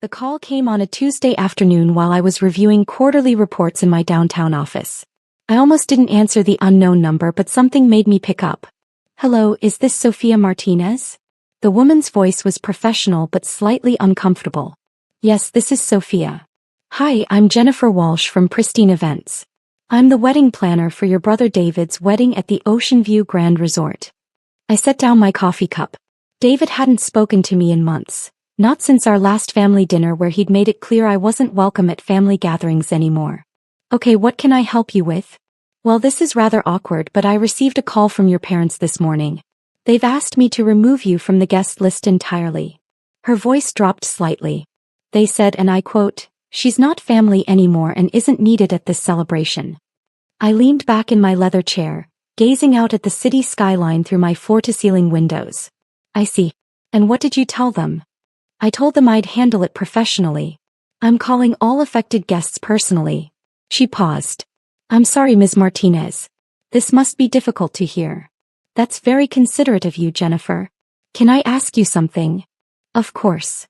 The call came on a Tuesday afternoon while I was reviewing quarterly reports in my downtown office. I almost didn't answer the unknown number, but something made me pick up. Hello, is this Sophia Martinez? The woman's voice was professional but slightly uncomfortable. Yes, this is Sophia. Hi, I'm Jennifer Walsh from Pristine Events. I'm the wedding planner for your brother David's wedding at the Ocean View Grand Resort. I set down my coffee cup. David hadn't spoken to me in months. Not since our last family dinner where he'd made it clear I wasn't welcome at family gatherings anymore. Okay, what can I help you with? Well, this is rather awkward, but I received a call from your parents this morning. They've asked me to remove you from the guest list entirely. Her voice dropped slightly. They said, and I quote, "She's not family anymore and isn't needed at this celebration." I leaned back in my leather chair, gazing out at the city skyline through my floor-to-ceiling windows. I see. And what did you tell them? I told them I'd handle it professionally. I'm calling all affected guests personally. She paused. I'm sorry, Ms. Martinez. This must be difficult to hear. That's very considerate of you, Jennifer. Can I ask you something? Of course.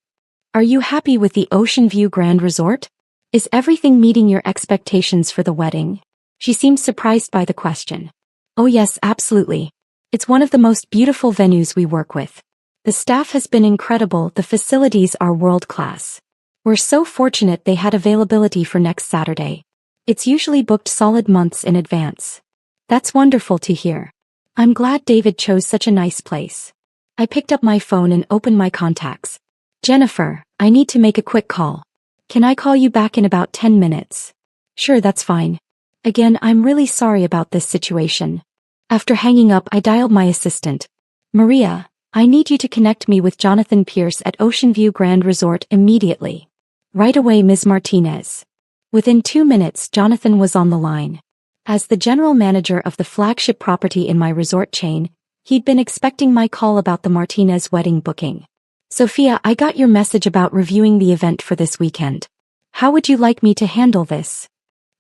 Are you happy with the Ocean View Grand Resort? Is everything meeting your expectations for the wedding? She seemed surprised by the question. Oh yes, absolutely. It's one of the most beautiful venues we work with. The staff has been incredible, the facilities are world-class. We're so fortunate they had availability for next Saturday. It's usually booked solid months in advance. That's wonderful to hear. I'm glad David chose such a nice place. I picked up my phone and opened my contacts. Jennifer, I need to make a quick call. Can I call you back in about 10 minutes? Sure, that's fine. Again, I'm really sorry about this situation. After hanging up, I dialed my assistant. Maria, I need you to connect me with Jonathan Pierce at Ocean View Grand Resort immediately. Right away, Ms. Martinez. Within 2 minutes, Jonathan was on the line. As the general manager of the flagship property in my resort chain, he'd been expecting my call about the Martinez wedding booking. Sophia, I got your message about reviewing the event for this weekend. How would you like me to handle this?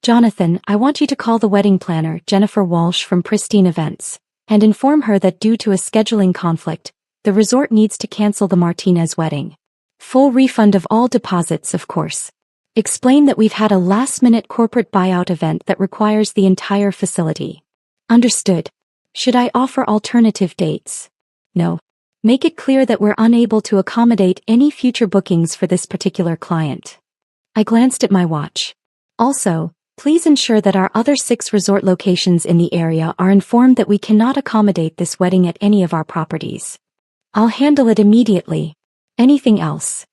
Jonathan, I want you to call the wedding planner, Jennifer Walsh from Pristine Events, and inform her that due to a scheduling conflict, the resort needs to cancel the Martinez wedding. Full refund of all deposits, of course. Explain that we've had a last-minute corporate buyout event that requires the entire facility. Understood. Should I offer alternative dates? No. Make it clear that we're unable to accommodate any future bookings for this particular client. I glanced at my watch. Also, please ensure that our other 6 resort locations in the area are informed that we cannot accommodate this wedding at any of our properties. I'll handle it immediately. Anything else?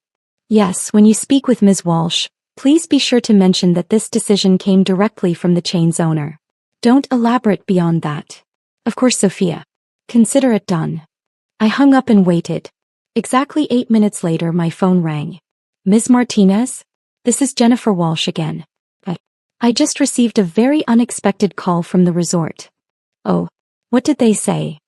Yes, when you speak with Ms. Walsh, please be sure to mention that this decision came directly from the chain's owner. Don't elaborate beyond that. Of course, Sophia. Consider it done. I hung up and waited. Exactly 8 minutes later, my phone rang. Ms. Martinez? This is Jennifer Walsh again. I just received a very unexpected call from the resort. Oh, what did they say?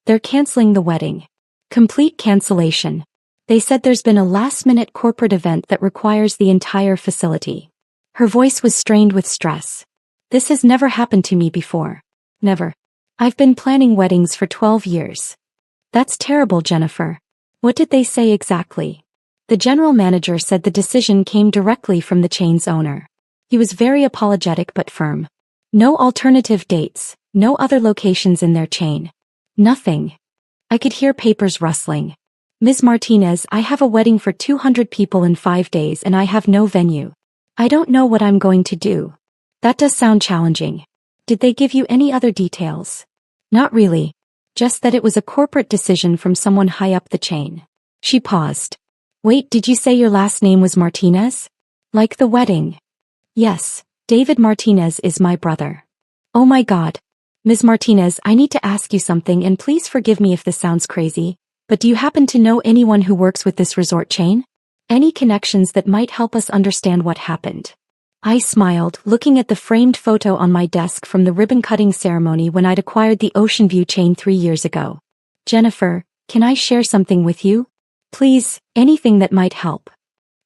They're canceling the wedding. Complete cancellation. They said there's been a last-minute corporate event that requires the entire facility. Her voice was strained with stress. This has never happened to me before. Never. I've been planning weddings for 12 years. That's terrible, Jennifer. What did they say exactly? The general manager said the decision came directly from the chain's owner. He was very apologetic but firm. No alternative dates, no other locations in their chain. Nothing. I could hear papers rustling. Ms. Martinez, I have a wedding for 200 people in 5 days and I have no venue. I don't know what I'm going to do. That does sound challenging. Did they give you any other details? Not really. Just that it was a corporate decision from someone high up the chain. She paused. Wait, did you say your last name was Martinez? Like the wedding? Yes, David Martinez is my brother. Oh my God. Ms. Martinez, I need to ask you something and please forgive me if this sounds crazy, but do you happen to know anyone who works with this resort chain? Any connections that might help us understand what happened? I smiled, looking at the framed photo on my desk from the ribbon-cutting ceremony when I'd acquired the Ocean View chain 3 years ago. Jennifer, can I share something with you? Please, anything that might help.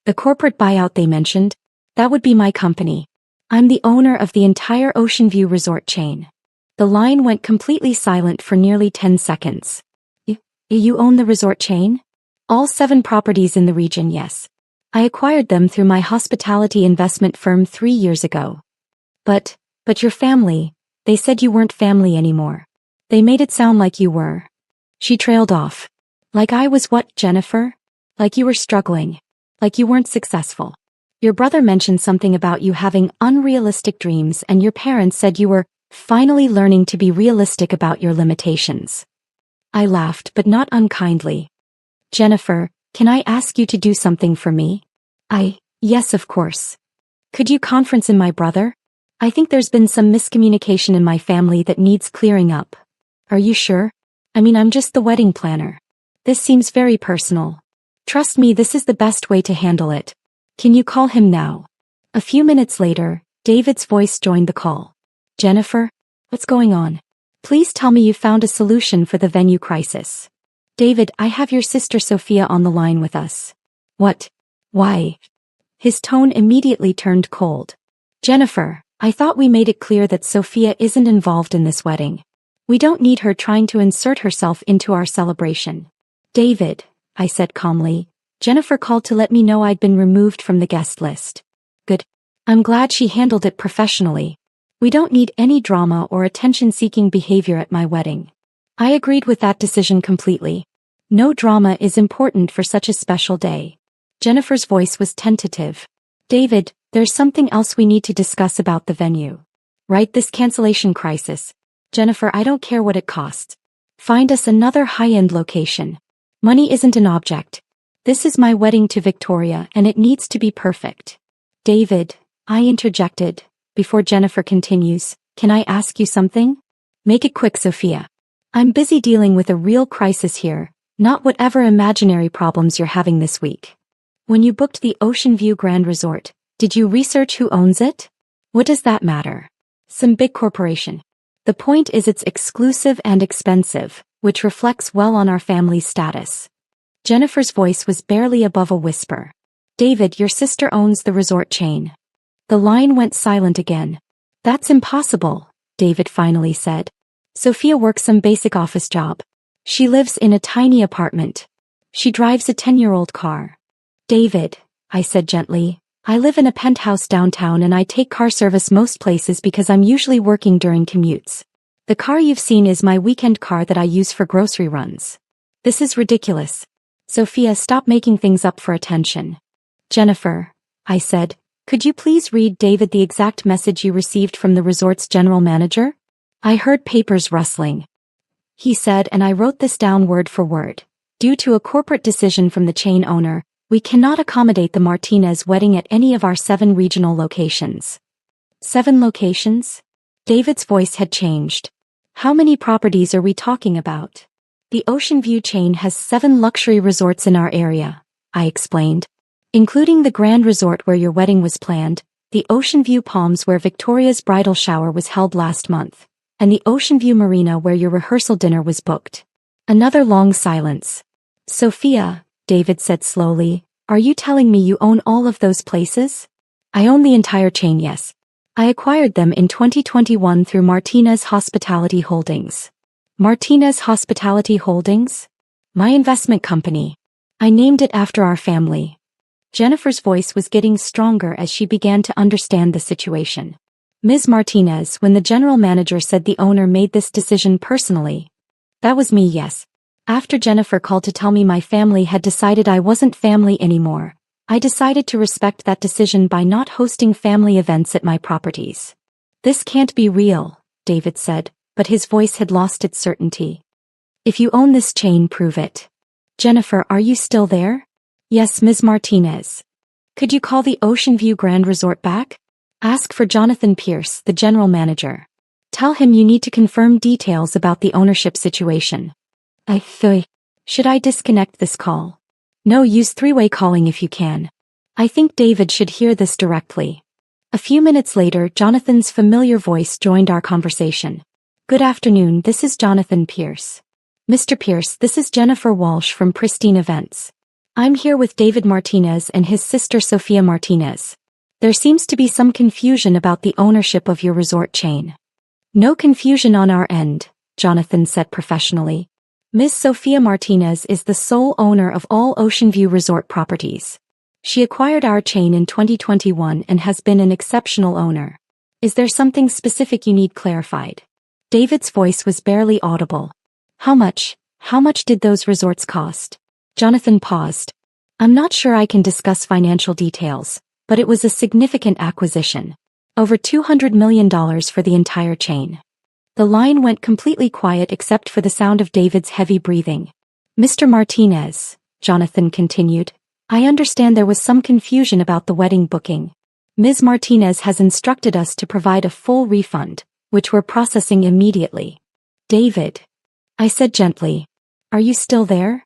The corporate buyout they mentioned? That would be my company. I'm the owner of the entire Ocean View resort chain. The line went completely silent for nearly 10 seconds. You own the resort chain? All 7 properties in the region, yes. I acquired them through my hospitality investment firm 3 years ago. But your family, they said you weren't family anymore. They made it sound like you were. She trailed off. Like I was what, Jennifer? Like you were struggling. Like you weren't successful. Your brother mentioned something about you having unrealistic dreams and your parents said you were finally learning to be realistic about your limitations. I laughed, but not unkindly. Jennifer, can I ask you to do something for me? Yes, of course. Could you conference in my brother? I think there's been some miscommunication in my family that needs clearing up. Are you sure? I mean, I'm just the wedding planner. This seems very personal. Trust me, this is the best way to handle it. Can you call him now? A few minutes later, David's voice joined the call. Jennifer, what's going on? Please tell me you found a solution for the venue crisis. David, I have your sister Sophia on the line with us. What? Why? His tone immediately turned cold. Jennifer, I thought we made it clear that Sophia isn't involved in this wedding. We don't need her trying to insert herself into our celebration. David, I said calmly, Jennifer called to let me know I'd been removed from the guest list. Good. I'm glad she handled it professionally. We don't need any drama or attention-seeking behavior at my wedding. I agreed with that decision completely. No drama is important for such a special day. Jennifer's voice was tentative. David, there's something else we need to discuss about the venue. Right, this cancellation crisis. Jennifer, I don't care what it costs. Find us another high-end location. Money isn't an object. This is my wedding to Victoria and it needs to be perfect. David, I interjected, before Jennifer continues, can I ask you something? Make it quick, Sophia. I'm busy dealing with a real crisis here, not whatever imaginary problems you're having this week. When you booked the Ocean View Grand Resort, did you research who owns it? What does that matter? Some big corporation. The point is it's exclusive and expensive, which reflects well on our family's status. Jennifer's voice was barely above a whisper. David, your sister owns the resort chain. The line went silent again. That's impossible, David finally said. Sophia works some basic office job. She lives in a tiny apartment. She drives a 10-year-old car. David, I said gently, I live in a penthouse downtown and I take car service most places because I'm usually working during commutes. The car you've seen is my weekend car that I use for grocery runs. This is ridiculous. Sophia, stop making things up for attention. Jennifer, I said, could you please read David the exact message you received from the resort's general manager? I heard papers rustling. He said, and I wrote this down word for word. Due to a corporate decision from the chain owner, we cannot accommodate the Martinez wedding at any of our 7 regional locations. 7 locations? David's voice had changed. How many properties are we talking about? The Ocean View chain has 7 luxury resorts in our area, I explained. Including the Grand Resort where your wedding was planned, the Ocean View Palms where Victoria's bridal shower was held last month, and the Ocean View Marina where your rehearsal dinner was booked. Another long silence. Sophia, David said slowly, are you telling me you own all of those places? I own the entire chain, yes. I acquired them in 2021 through Martinez Hospitality Holdings. Martinez Hospitality Holdings? My investment company. I named it after our family. Jennifer's voice was getting stronger as she began to understand the situation. Ms. Martinez, when the general manager said the owner made this decision personally. That was me, yes. After Jennifer called to tell me my family had decided I wasn't family anymore, I decided to respect that decision by not hosting family events at my properties. This can't be real, David said, but his voice had lost its certainty. If you own this chain, prove it. Jennifer, are you still there? Yes, Ms. Martinez. Could you call the Ocean View Grand Resort back? Ask for Jonathan Pierce, the general manager. Tell him you need to confirm details about the ownership situation. Should I disconnect this call? No, use 3-way calling if you can. I think David should hear this directly. A few minutes later, Jonathan's familiar voice joined our conversation. Good afternoon, this is Jonathan Pierce. Mr. Pierce, this is Jennifer Walsh from Pristine Events. I'm here with David Martinez and his sister Sophia Martinez. There seems to be some confusion about the ownership of your resort chain. No confusion on our end, Jonathan said professionally. Ms. Sophia Martinez is the sole owner of all Ocean View Resort properties. She acquired our chain in 2021 and has been an exceptional owner. Is there something specific you need clarified? David's voice was barely audible. How much did those resorts cost? Jonathan paused. I'm not sure I can discuss financial details, but it was a significant acquisition. Over $200 million for the entire chain. The line went completely quiet except for the sound of David's heavy breathing. Mr. Martinez, Jonathan continued, I understand there was some confusion about the wedding booking. Ms. Martinez has instructed us to provide a full refund, which we're processing immediately. David. I said gently. Are you still there?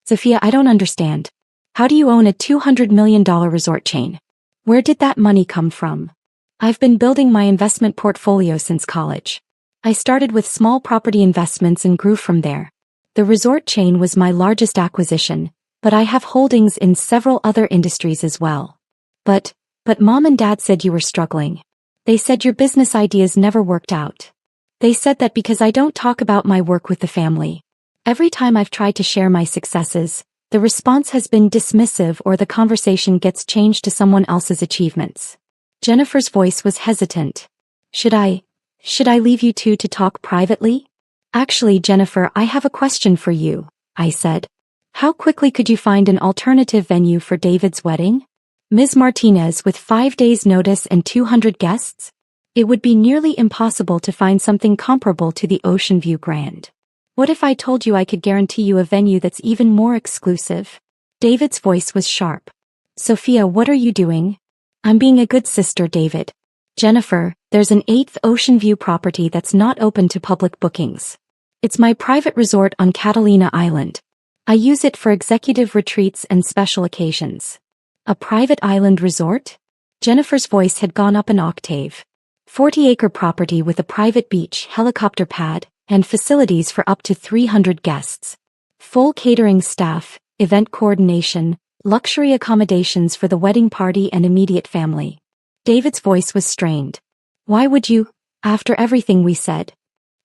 Sophia, I don't understand. How do you own a $200 million resort chain? Where did that money come from? I've been building my investment portfolio since college. I started with small property investments and grew from there. The resort chain was my largest acquisition, but I have holdings in several other industries as well. But Mom and Dad said you were struggling. They said your business ideas never worked out. They said that because I don't talk about my work with the family. Every time I've tried to share my successes, the response has been dismissive or the conversation gets changed to someone else's achievements. Jennifer's voice was hesitant. Should I leave you two to talk privately? Actually, Jennifer, I have a question for you, I said. How quickly could you find an alternative venue for David's wedding? Ms. Martinez with 5 days' notice and 200 guests? It would be nearly impossible to find something comparable to the Ocean View Grand. What if I told you I could guarantee you a venue that's even more exclusive? David's voice was sharp. Sophia, what are you doing? I'm being a good sister, David. Jennifer, there's an 8th Ocean View property that's not open to public bookings. It's my private resort on Catalina Island. I use it for executive retreats and special occasions. A private island resort? Jennifer's voice had gone up an octave. 40-acre property with a private beach, helicopter pad, and facilities for up to 300 guests. Full catering staff, event coordination, luxury accommodations for the wedding party and immediate family. David's voice was strained. Why would you, after everything we said?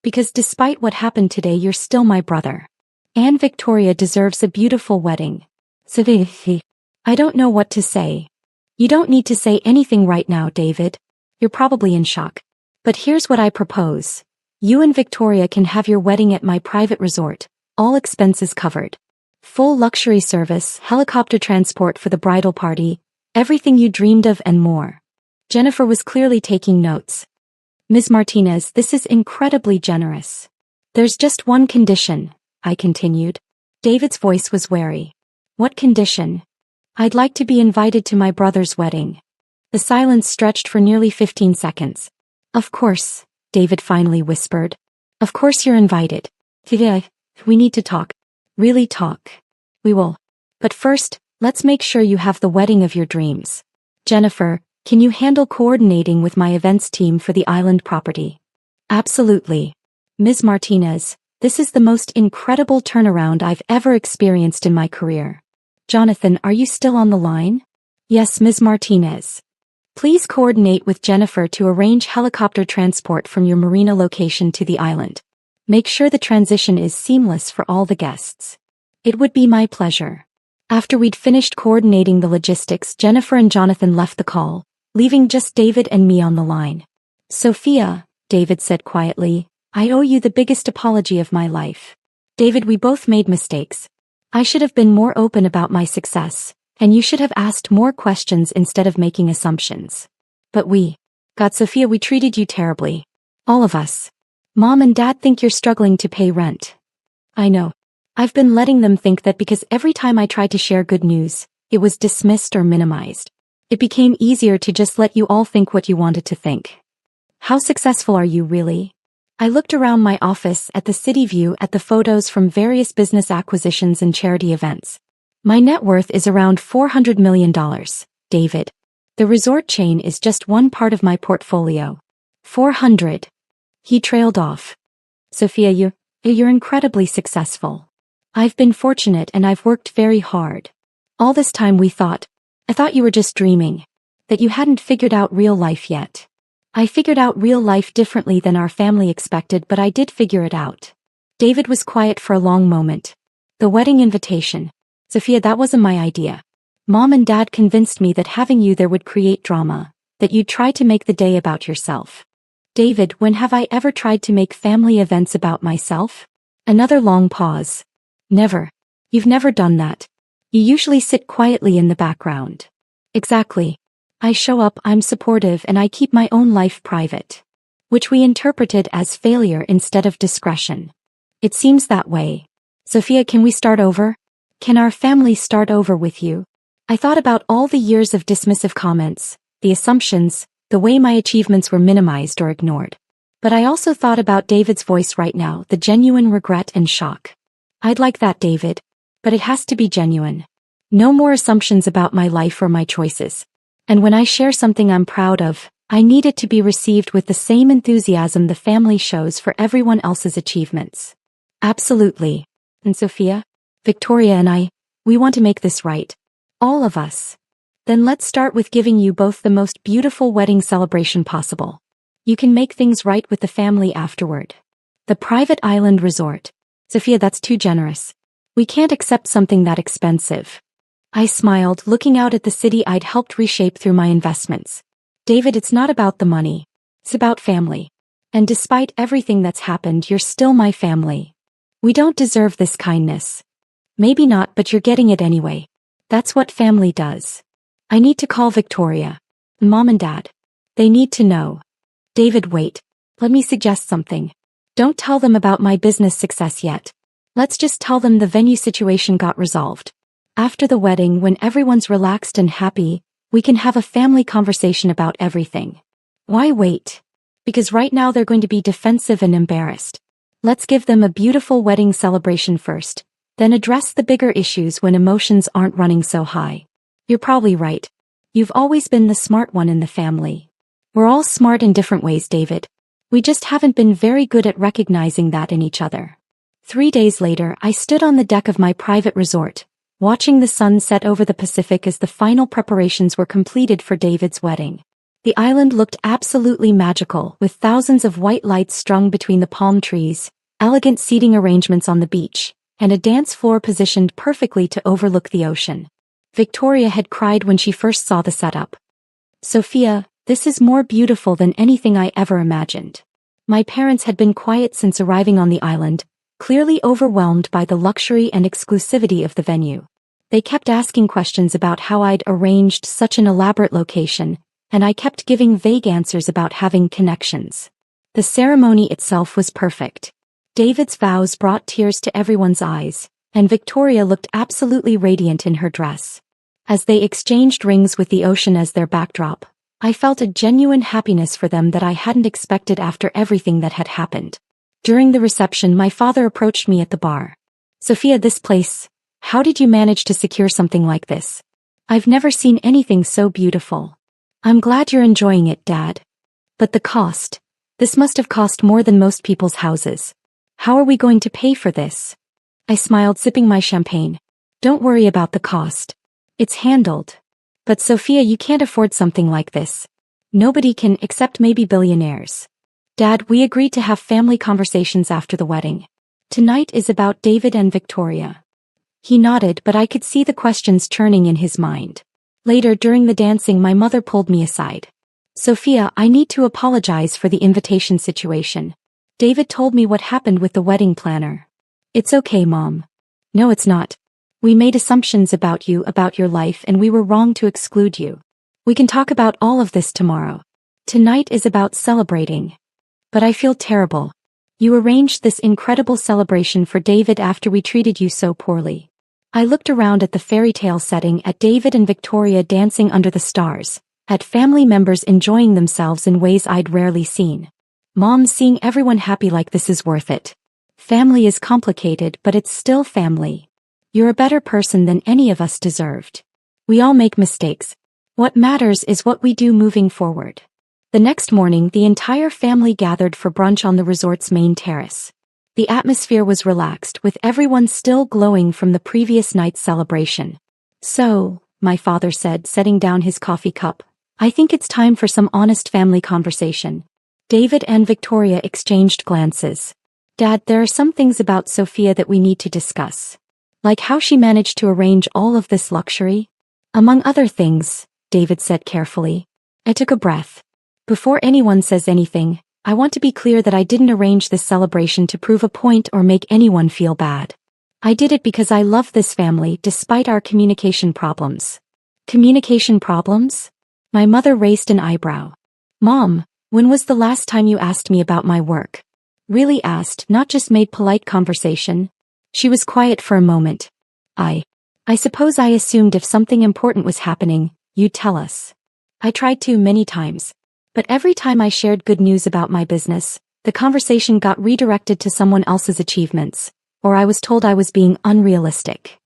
Because despite what happened today, you're still my brother. Anne Victoria deserves a beautiful wedding. I don't know what to say. You don't need to say anything right now, David. You're probably in shock. But here's what I propose. You and Victoria can have your wedding at my private resort, all expenses covered. Full luxury service, helicopter transport for the bridal party, everything you dreamed of and more. Jennifer was clearly taking notes. Ms. Martinez, this is incredibly generous. There's just one condition, I continued. David's voice was wary. What condition? I'd like to be invited to my brother's wedding. The silence stretched for nearly 15 seconds. Of course, David finally whispered. Of course you're invited. We need to talk. Really talk. We will. But first, let's make sure you have the wedding of your dreams. Jennifer, can you handle coordinating with my events team for the island property? Absolutely. Ms. Martinez, this is the most incredible turnaround I've ever experienced in my career. Jonathan, are you still on the line? Yes, Ms. Martinez. Please coordinate with Jennifer to arrange helicopter transport from your marina location to the island. Make sure the transition is seamless for all the guests. It would be my pleasure. After we'd finished coordinating the logistics, Jennifer and Jonathan left the call, leaving just David and me on the line. Sophia, David said quietly, I owe you the biggest apology of my life. David, we both made mistakes. I should have been more open about my success, and you should have asked more questions instead of making assumptions. But Sophia, we treated you terribly. All of us. Mom and Dad think you're struggling to pay rent. I know. I've been letting them think that because every time I tried to share good news, it was dismissed or minimized. It became easier to just let you all think what you wanted to think. How successful are you really? I looked around my office at the city view at the photos from various business acquisitions and charity events. My net worth is around $400 million, David. The resort chain is just one part of my portfolio. 400. He trailed off. Sophia, you're incredibly successful. I've been fortunate and I've worked very hard. All this time I thought you were just dreaming. That you hadn't figured out real life yet. I figured out real life differently than our family expected, but I did figure it out. David was quiet for a long moment. The wedding invitation. Sophia, that wasn't my idea. Mom and Dad convinced me that having you there would create drama, that you'd try to make the day about yourself. David, when have I ever tried to make family events about myself? Another long pause. Never. You've never done that. You usually sit quietly in the background. Exactly. I show up, I'm supportive, and I keep my own life private. Which we interpreted as failure instead of discretion. It seems that way. Sophia, can we start over? Can our family start over with you? I thought about all the years of dismissive comments, the assumptions, the way my achievements were minimized or ignored. But I also thought about David's voice right now, the genuine regret and shock. I'd like that, David. But it has to be genuine. No more assumptions about my life or my choices. And when I share something I'm proud of, I need it to be received with the same enthusiasm the family shows for everyone else's achievements. Absolutely. And Sophia, Victoria and I, we want to make this right. All of us. Then let's start with giving you both the most beautiful wedding celebration possible. You can make things right with the family afterward. The private island resort. Sophia, that's too generous. We can't accept something that expensive. I smiled, looking out at the city I'd helped reshape through my investments. David, it's not about the money. It's about family. And despite everything that's happened, you're still my family. We don't deserve this kindness. Maybe not, but you're getting it anyway. That's what family does. I need to call Victoria. Mom and Dad. They need to know. David, wait. Let me suggest something. Don't tell them about my business success yet. Let's just tell them the venue situation got resolved. After the wedding, when everyone's relaxed and happy, we can have a family conversation about everything. Why wait? Because right now they're going to be defensive and embarrassed. Let's give them a beautiful wedding celebration first, then address the bigger issues when emotions aren't running so high. You're probably right. You've always been the smart one in the family. We're all smart in different ways, David. We just haven't been very good at recognizing that in each other. 3 days later, I stood on the deck of my private resort, watching the sun set over the Pacific as the final preparations were completed for David's wedding. The island looked absolutely magical, with thousands of white lights strung between the palm trees, elegant seating arrangements on the beach, and a dance floor positioned perfectly to overlook the ocean. Victoria had cried when she first saw the setup. Sophia, this is more beautiful than anything I ever imagined. My parents had been quiet since arriving on the island, clearly overwhelmed by the luxury and exclusivity of the venue. They kept asking questions about how I'd arranged such an elaborate location, and I kept giving vague answers about having connections. The ceremony itself was perfect. David's vows brought tears to everyone's eyes, and Victoria looked absolutely radiant in her dress. As they exchanged rings with the ocean as their backdrop, I felt a genuine happiness for them that I hadn't expected after everything that had happened. During the reception, my father approached me at the bar. Sophia, this place, how did you manage to secure something like this? I've never seen anything so beautiful. I'm glad you're enjoying it, Dad. But the cost. This must have cost more than most people's houses. How are we going to pay for this? I smiled, sipping my champagne. Don't worry about the cost. It's handled. But Sophia, you can't afford something like this. Nobody can, except maybe billionaires. Dad, we agreed to have family conversations after the wedding. Tonight is about David and Victoria. He nodded, but I could see the questions churning in his mind. Later, during the dancing, my mother pulled me aside. Sophia, I need to apologize for the invitation situation. David told me what happened with the wedding planner. It's okay, Mom. No, it's not. We made assumptions about you, about your life, and we were wrong to exclude you. We can talk about all of this tomorrow. Tonight is about celebrating. But I feel terrible. You arranged this incredible celebration for David after we treated you so poorly. I looked around at the fairy tale setting, at David and Victoria dancing under the stars, at family members enjoying themselves in ways I'd rarely seen. Mom, seeing everyone happy like this is worth it. Family is complicated, but it's still family. You're a better person than any of us deserved. We all make mistakes. What matters is what we do moving forward. The next morning, the entire family gathered for brunch on the resort's main terrace. The atmosphere was relaxed, with everyone still glowing from the previous night's celebration. So, my father said, setting down his coffee cup, I think it's time for some honest family conversation. David and Victoria exchanged glances. Dad, there are some things about Sophia that we need to discuss. Like how she managed to arrange all of this luxury? Among other things, David said carefully. I took a breath. Before anyone says anything, I want to be clear that I didn't arrange this celebration to prove a point or make anyone feel bad. I did it because I love this family despite our communication problems. Communication problems? My mother raised an eyebrow. Mom, when was the last time you asked me about my work? Really asked, not just made polite conversation. She was quiet for a moment. I suppose I assumed if something important was happening, you'd tell us. I tried to many times. But every time I shared good news about my business, the conversation got redirected to someone else's achievements, or I was told I was being unrealistic.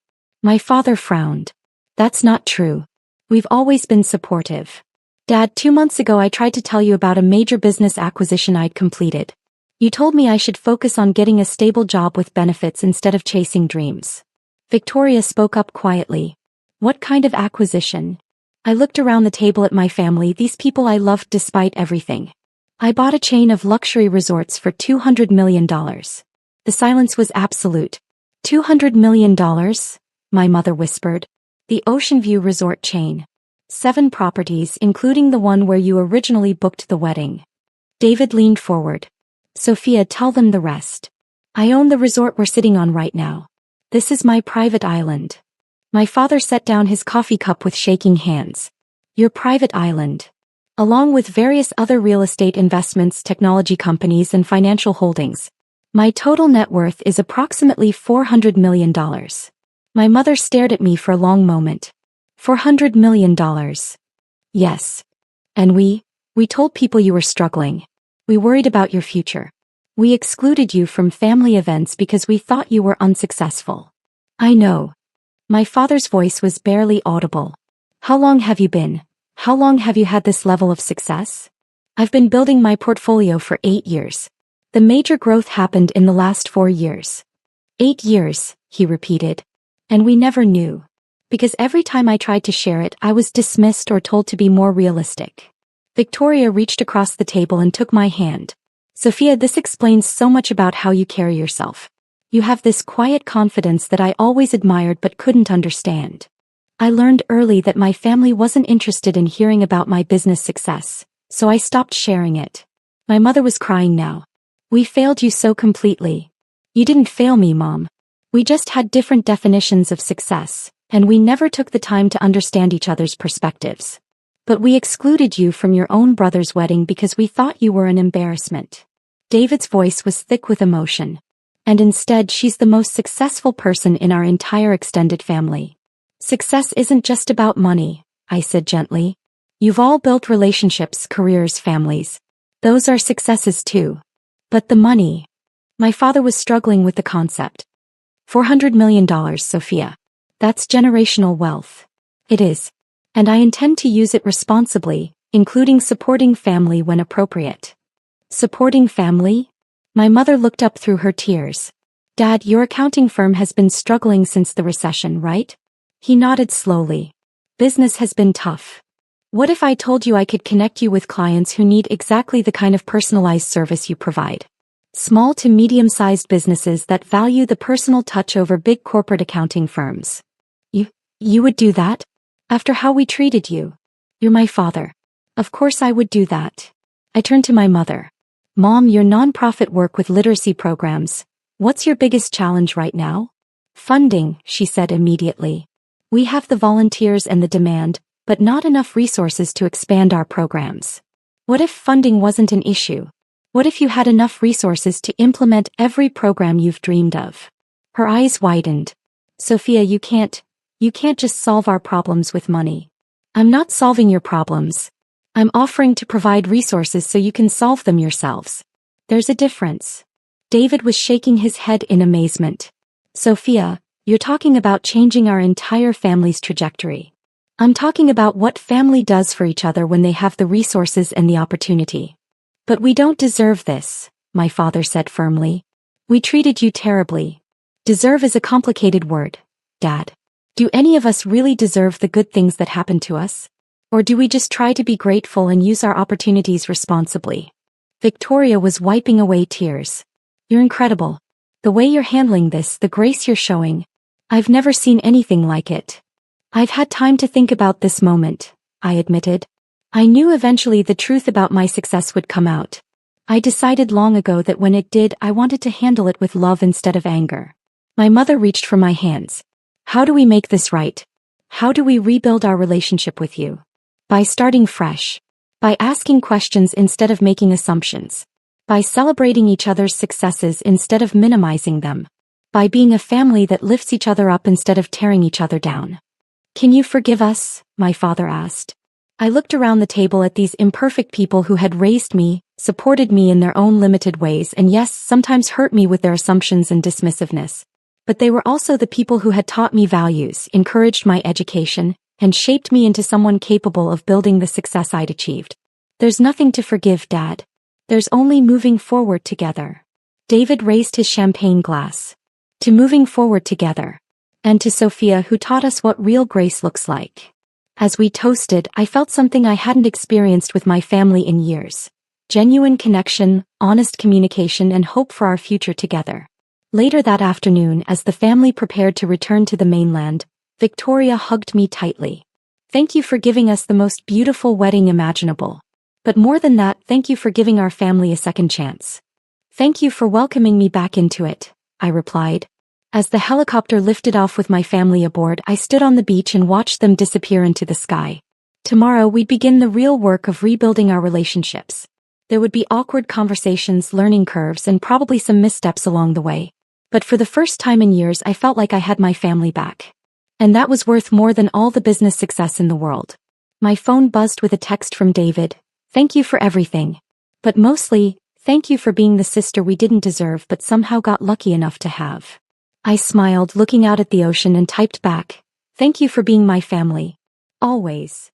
My father frowned. That's not true. We've always been supportive. Dad, 2 months ago I tried to tell you about a major business acquisition I'd completed. You told me I should focus on getting a stable job with benefits instead of chasing dreams. Victoria spoke up quietly. What kind of acquisition? I looked around the table at my family, these people I loved despite everything. I bought a chain of luxury resorts for $200 million. The silence was absolute. $200 million? My mother whispered. The Ocean View Resort chain. 7 properties, including the one where you originally booked the wedding. David leaned forward. Sophia, tell them the rest. I own the resort we're sitting on right now. This is my private island. My father set down his coffee cup with shaking hands. Your private island. Along with various other real estate investments, technology companies, and financial holdings. My total net worth is approximately $400 million. My mother stared at me for a long moment. $400 million. Yes. And we told people you were struggling. We worried about your future. We excluded you from family events because we thought you were unsuccessful. I know. My father's voice was barely audible. How long have you been? How long have you had this level of success? I've been building my portfolio for 8 years. The major growth happened in the last 4 years. 8 years, he repeated. And we never knew. Because every time I tried to share it, I was dismissed or told to be more realistic. Victoria reached across the table and took my hand. Sophia, this explains so much about how you carry yourself. You have this quiet confidence that I always admired but couldn't understand. I learned early that my family wasn't interested in hearing about my business success, so I stopped sharing it. My mother was crying now. We failed you so completely. You didn't fail me, Mom. We just had different definitions of success, and we never took the time to understand each other's perspectives. But we excluded you from your own brother's wedding because we thought you were an embarrassment. David's voice was thick with emotion. And instead, she's the most successful person in our entire extended family. Success isn't just about money, I said gently. You've all built relationships, careers, families. Those are successes too. But the money. My father was struggling with the concept. $400 million, Sophia. That's generational wealth. It is. And I intend to use it responsibly, including supporting family when appropriate. Supporting family? My mother looked up through her tears. Dad, your accounting firm has been struggling since the recession, right? He nodded slowly. Business has been tough. What if I told you I could connect you with clients who need exactly the kind of personalized service you provide? Small to medium-sized businesses that value the personal touch over big corporate accounting firms. You would do that? After how we treated you? You're my father. Of course I would do that. I turned to my mother. Mom, your nonprofit work with literacy programs. What's your biggest challenge right now? Funding, she said immediately. We have the volunteers and the demand, but not enough resources to expand our programs. What if funding wasn't an issue? What if you had enough resources to implement every program you've dreamed of? Her eyes widened. Sophia, you can't just solve our problems with money. I'm not solving your problems. I'm offering to provide resources so you can solve them yourselves. There's a difference. David was shaking his head in amazement. Sophia, you're talking about changing our entire family's trajectory. I'm talking about what family does for each other when they have the resources and the opportunity. But we don't deserve this, my father said firmly. We treated you terribly. Deserve is a complicated word, Dad. Do any of us really deserve the good things that happen to us? Or do we just try to be grateful and use our opportunities responsibly? Victoria was wiping away tears. You're incredible. The way you're handling this, the grace you're showing. I've never seen anything like it. I've had time to think about this moment, I admitted. I knew eventually the truth about my success would come out. I decided long ago that when it did, I wanted to handle it with love instead of anger. My mother reached for my hands. How do we make this right? How do we rebuild our relationship with you? By starting fresh. By asking questions instead of making assumptions. By celebrating each other's successes instead of minimizing them. By being a family that lifts each other up instead of tearing each other down. Can you forgive us? My father asked. I looked around the table at these imperfect people who had raised me, supported me in their own limited ways, and yes, sometimes hurt me with their assumptions and dismissiveness. But they were also the people who had taught me values, encouraged my education, and shaped me into someone capable of building the success I'd achieved. There's nothing to forgive, Dad. There's only moving forward together. David raised his champagne glass. To moving forward together. And to Sophia, who taught us what real grace looks like. As we toasted, I felt something I hadn't experienced with my family in years. Genuine connection, honest communication, and hope for our future together. Later that afternoon, as the family prepared to return to the mainland, Victoria hugged me tightly. Thank you for giving us the most beautiful wedding imaginable. But more than that, thank you for giving our family a second chance. Thank you for welcoming me back into it, I replied. As the helicopter lifted off with my family aboard, I stood on the beach and watched them disappear into the sky. Tomorrow we'd begin the real work of rebuilding our relationships. There would be awkward conversations, learning curves, and probably some missteps along the way. But for the first time in years, I felt like I had my family back. And that was worth more than all the business success in the world. My phone buzzed with a text from David. Thank you for everything. But mostly, thank you for being the sister we didn't deserve but somehow got lucky enough to have. I smiled, looking out at the ocean, and typed back, thank you for being my family. Always.